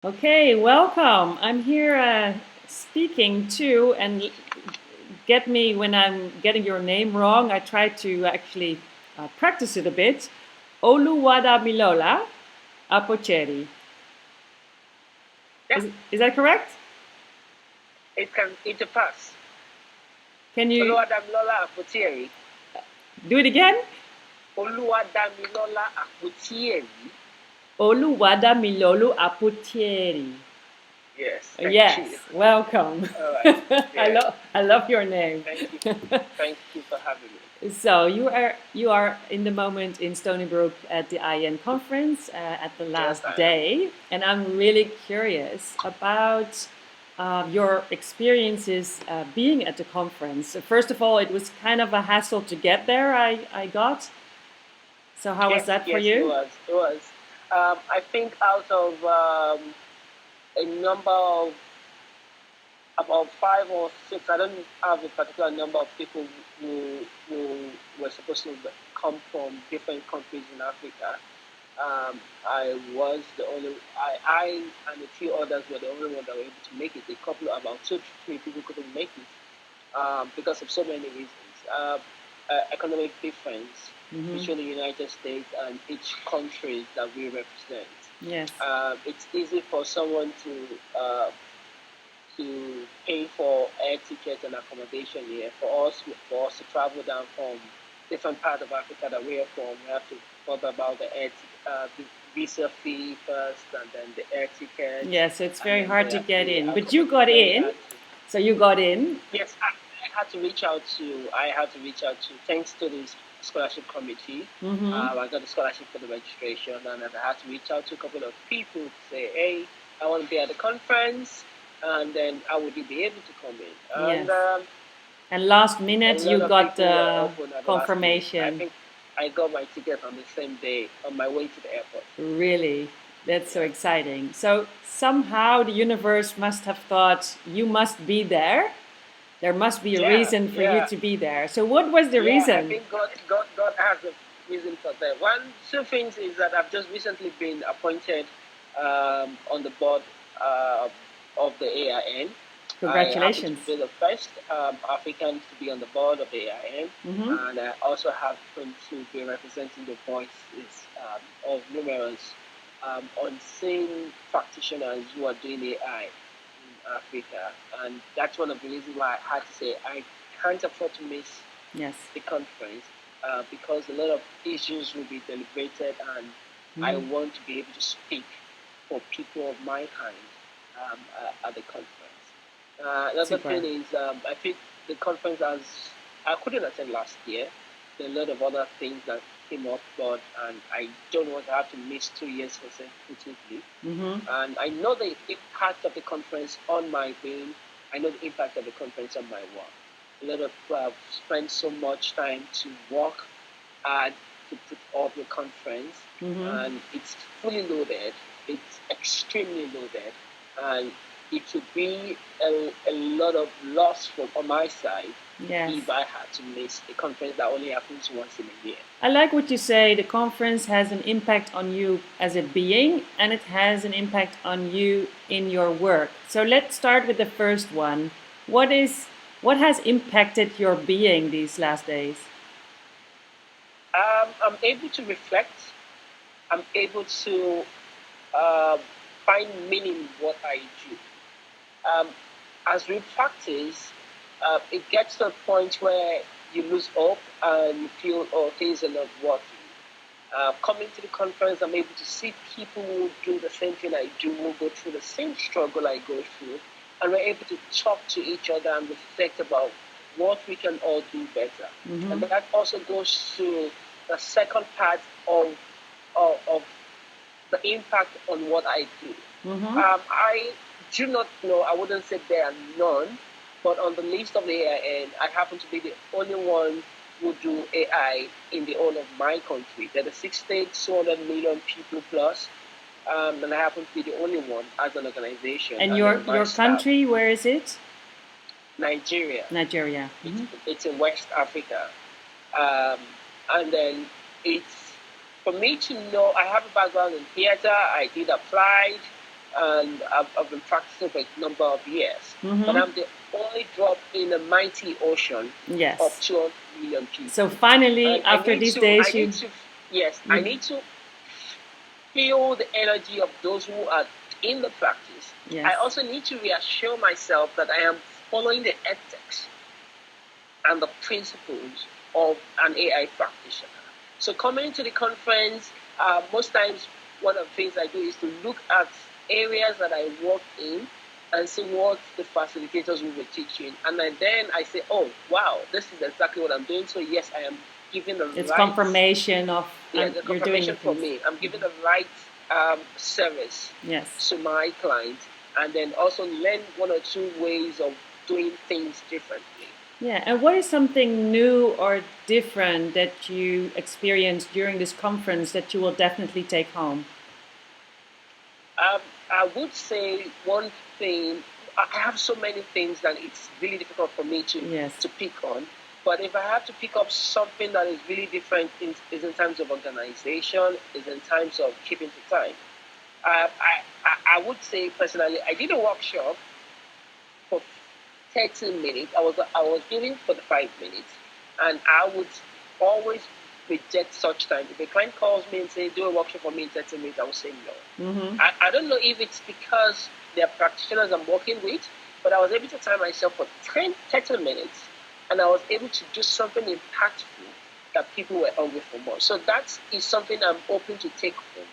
Okay, welcome. I'm here speaking to, and get me when I'm getting your name wrong. I try to actually practice it a bit. Oluwadamilola Apotieri. Yeah, Is that correct? it's a pass. Can you Oluwadamilola Apotieri. do it again? Oluwadamilola Apotieri. Oluwadamilolu Apotieri. Yes, thank Yes, you. welcome. All right. Yeah. I love your name. Thank you. Thank you for having me. So you are in the moment in Stony Brook at the IN conference at the Yes, last I am. day, and I'm really curious about your experiences being at the conference. First of all, it was kind of a hassle to get there. I got. So how was Yes, that for yes, it you? was. It was. I think out of a number of about five or six, I don't have a particular number of people who were supposed to come from different countries in Africa. I was the only, I and a few others were the only one that were able to make it. A couple, about two, three people couldn't make it because of so many reasons. Economic difference Hmm. between the United States and each country that we represent. Yes. It's easy for someone to pay for air tickets and accommodation here. For us to travel down from different part of Africa that we are from, we have to bother about the visa fee first, and then the air ticket, Yes, so it's and very then hard to get the in, but you got accommodation. We in. had to. So you got in. Yes, I had to reach out to. I had to reach out to. Thanks to the scholarship committee, Mm-hmm. I got a scholarship for the registration, and I had to reach out to a couple of people to say, "Hey, I want to be at the conference," and then I would be able to come in. And Yes. And last a minute you lot of got people were the open at the last minute. I confirmation. think I got my ticket on the same day on my way to the airport. Really? That's so Yeah. exciting. So somehow the universe must have thought you must be there. There must be a Yeah, reason for you yeah, to be there. So what was the yeah. I reason? think God has a reason for that. Two things is that I've just recently been appointed on the board uh, of the AIN. I happen to Congratulations. be the first African to be on the board of the AIN, Mm-hmm. and I also happen to be representing the voices of numerous unseen practitioners who are doing AI in Africa. And that's one of the reasons why I had to say I can't afford to miss Yes. the conference because a lot of issues will be deliberated, and I Mm-hmm. want to be able to speak for people of my kind at the conference. Another Super. thing is, I think the conference has, I couldn't attend last year. There are a lot of other things that came up, but and I don't want to have to miss 2 years consecutively. Mm-hmm. And I know the impact of the conference on my brain. I know the impact of the conference on my work. A lot of people have spent so much time to work hard to put up the conference, Mm-hmm. and it's fully loaded. It's extremely loaded, and it would be a lot of loss from on my side Yes. if I had to miss a conference that only happens once in a year. I like what you say. The conference has an impact on you as a being, and it has an impact on you in your work. So let's start with the first one. What is what has impacted your being these last days? I'm able to reflect. I'm able to uh, find meaning in what I do. Um, as we practice, it gets to a point where you lose hope and you feel, oh, things are not working. Coming to the conference, I'm able to see people who do the same thing I do, who go through the same struggle I go through, and we're able to talk to each other and reflect about what we can all do better. Mm-hmm. And that also goes to the second part of the impact on what I do. Mm-hmm. I do not know, I wouldn't say there are none, but on the list of the AIN, I happen to be the only one who do AI in the whole of my country. There are 6 states, 200 million people plus, and I happen to be the only one as an organization, And and then my your staff, country, where is it? Nigeria. Nigeria. It's, Mm-hmm. it's in West Africa. Um, and then it's for me to know I have a background in theater. I did applied. and I've been practicing for a number of years. Mm-hmm. But I'm the only drop in a mighty ocean Yes. of 200 million people. So finally, And after these days, I need to feel the energy of those who are in the practice. Yes. I also need to reassure myself that I am following the ethics and the principles of an AI practitioner. So coming to the conference, most times one of the things I do is to look at areas that I work in and see what the facilitators will be teaching. And then I say, oh, wow, this is exactly what I'm doing. So yes, I am giving the it's right... confirmation of the confirmation for me. I'm giving the right service to my client, and then also learn one or two ways of doing things differently. Yeah, and what is something new or different that you experienced during this conference that you will definitely take home? I would say one thing, I have so many things that it's really difficult for me to pick on. But if I have to pick up something that is really different, is in terms of organization, is in terms of keeping to time. I would say personally, I did a workshop for 30 minutes. I was giving 45 minutes, and I would always reject such time. If a client calls me and says, do a workshop for me in 30 minutes, I will say no. Mm-hmm. I don't know if it's because they're practitioners I'm working with, but I was able to time myself for 30 minutes, and I was able to do something impactful that people were hungry for more. So that is something I'm hoping to take home.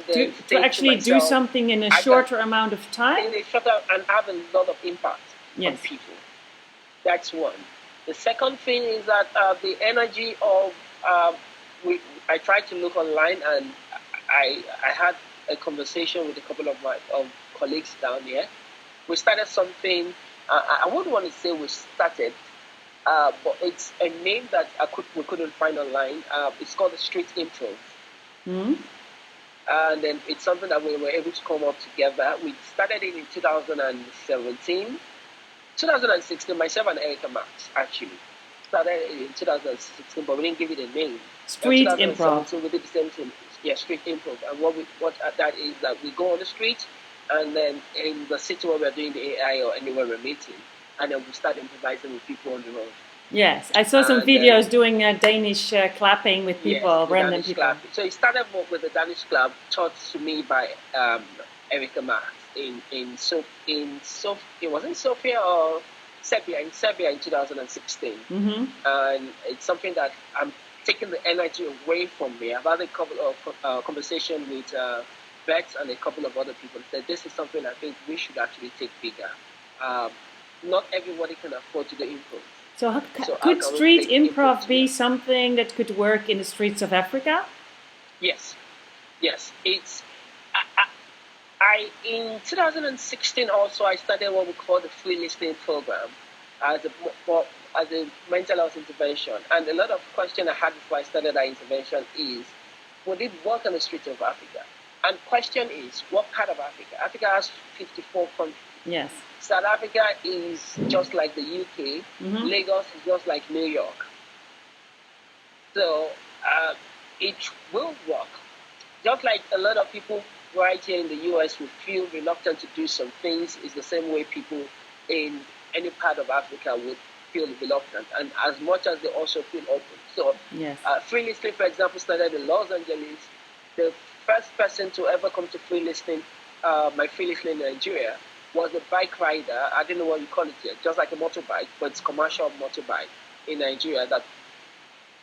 To actually do something in a shorter amount of time? In a shorter, and have a lot of impact on people. That's one. The second thing is that the energy of, I tried to look online, and I had a conversation with a couple of my colleagues down here. We started something, I wouldn't want to say we started, but it's a name that we couldn't find online. It's called the Street Improv. Mm-hmm. And then it's something that we were able to come up together. We started it in 2017. 2016, myself and Erica Max actually started it in 2016, but we didn't give it a name. Street Improv. We did the same thing. Yeah, Street Improv. And what that is that we go on the street, and then in the city where we're doing the AI or anywhere we're meeting, and then we start improvising with people on the road. Yes, I saw some videos doing Danish clapping with people, random people. Clapping. So it started with the Danish club taught to me by Erica Max it was in Sofia or Serbia in 2016. Mm-hmm. And it's something that I'm taking the energy away from me. I've had a couple of conversations with Bex and a couple of other people that this is something I think we should actually take bigger. Not everybody can afford to do improv. So could street improv be something that could work in the streets of Africa? Yes. It's in 2016 also I started what we call the free listening program as a mental health intervention. And a lot of questions I had before I started that intervention is, would it work on the streets of Africa? And question is, what part of Africa? Africa has 54 countries. Yes. South Africa is just like the UK. Mm-hmm. Lagos is just like New York. So it will work. Just like a lot of people right here in the US will feel reluctant to do some things, is the same way people in any part of Africa would feel reluctant, and as much as they also feel open. So free listening, for example, started in Los Angeles. The first person to ever come to free listening, my free listening in Nigeria, was a bike rider. I don't know what you call it yet, just like a motorbike, but it's commercial motorbike in Nigeria that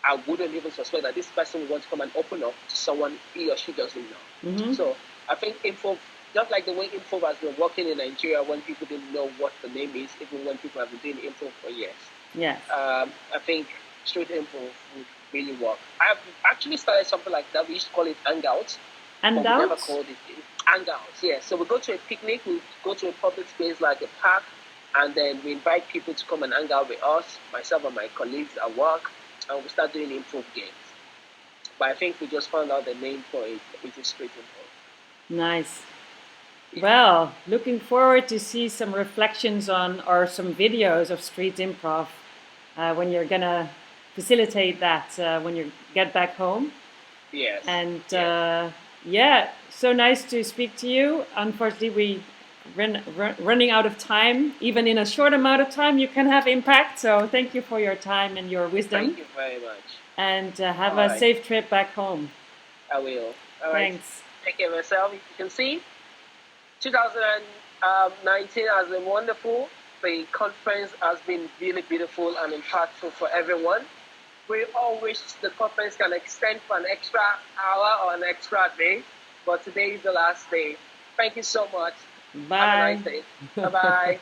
I wouldn't even suspect that this person would want to come and open up to someone he or she doesn't know. Mm-hmm. So I think info, just like the way info has been working in Nigeria when people didn't know what the name is, even when people have been doing info for years. Yes. I think street info would really work. I've actually started something like that. We used to call it Hangouts. Hangouts? But we never called it Hangouts, yes. So we go to a picnic, we go to a public space like a park, and then we invite people to come and hang out with us, myself and my colleagues at work, and we start doing improv games. But I think we just found out the name for it, which is street improv. Nice. Well, looking forward to see some reflections on or some videos of street improv when you're gonna facilitate that when you get back home. Yes. And So nice to speak to you. Unfortunately, we running out of time. Even in a short amount of time, you can have impact. So thank you for your time and your wisdom. Thank you very much. And have All a right. safe trip back home. I will. All right. Thanks. Take care of yourself. You can see 2019 has been wonderful. The conference has been really beautiful and impactful for everyone. We all wish the conference can extend for an extra hour or an extra day, but today is the last day. Thank you so much. Bye. Have a nice day. Bye-bye.